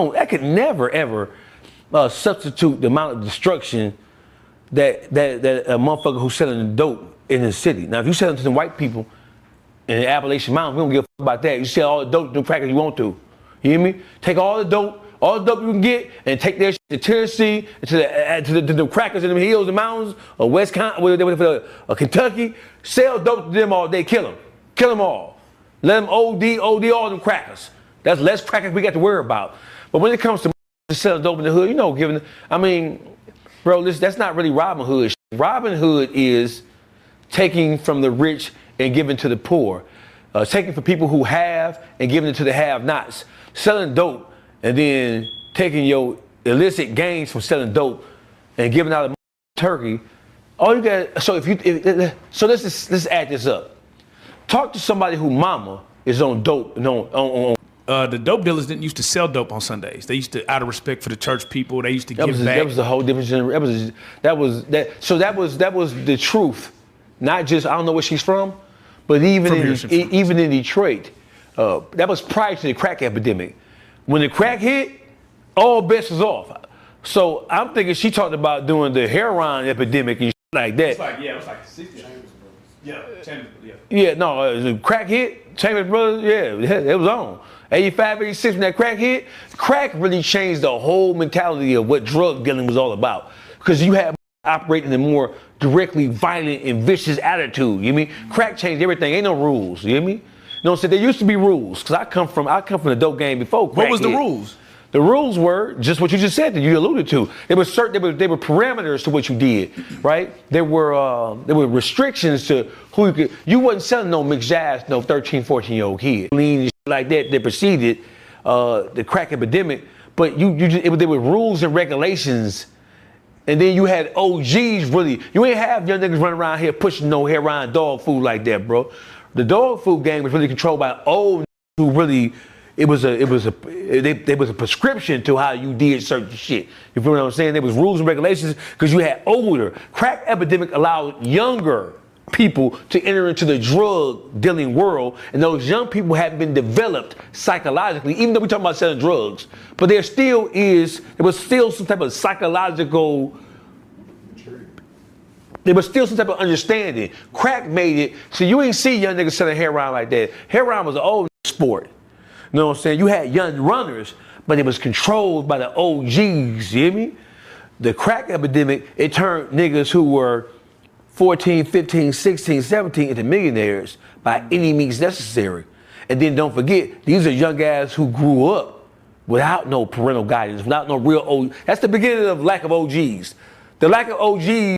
that could never ever substitute the amount of destruction that a motherfucker who's selling dope in the city. Now, if you sell it to the white people in the Appalachian Mountains, we don't give a fuck about that. You sell all the dope to the crackers you want to. You hear me? Take all the dope you can get, and take their shit to Tennessee, to the crackers in the hills and mountains, or Kentucky. Sell dope to them all day. Kill them all. Let them OD all them crackers. That's less crackers we got to worry about. But when it comes to selling dope in the hood, you know, bro, that's not really Robin Hood. Robin Hood is taking from the rich and giving to the poor. Taking from people who have and giving it to the have-nots. Selling dope and then taking your illicit gains from selling dope and giving out a turkey. All you got. So let's add this up. Talk to somebody who mama is on dope and on. The dope dealers didn't used to sell dope on Sundays. They used to, out of respect for the church people, they used to give back. That was the whole different generation. That was the truth. Not just, I don't know where she's from, but even in Detroit, that was prior to the crack epidemic. When the crack hit, all bets was off. So I'm thinking she talked about doing the heroin epidemic and shit like that. It was like the 60s. Yeah, Chambers, yeah. Yeah, no, the crack hit, Chambers Brothers, yeah, it was on. 85, 86, when that crack hit, crack really changed the whole mentality of what drug dealing was all about. Because you had operating in a more directly violent and vicious attitude, you mean? Crack changed everything, ain't no rules, you hear me? You know what I'm saying? There used to be rules, because I come from the dope game before crack What was the rules? The rules were just what you just said that you alluded to. There were parameters to what you did, right? There were restrictions to who you could. You wasn't selling no mixed jazz, no 13, 14-year-old kid. Lean and like that preceded the crack epidemic. But there were rules and regulations, and then you had OGs really. You ain't have young niggas running around here pushing no heroin dog food like that, bro. The dog food game was really controlled by old who really. There was a prescription to how you did certain shit. You feel what I'm saying? There was rules and regulations because you had older. Crack epidemic allowed younger people to enter into the drug dealing world, and those young people hadn't been developed psychologically, even though we're talking about selling drugs. But there was still some type of psychological. There was still some type of understanding. Crack made it so you ain't see young niggas selling heroin like that. Heroin was an old sport. You know what I'm saying? You had young runners, but it was controlled by the OGs, you hear me? The crack epidemic, it turned niggas who were 14, 15, 16, 17 into millionaires by any means necessary. And then don't forget, these are young guys who grew up without no parental guidance, without no real OGs. That's the beginning of lack of OGs. The lack of OGs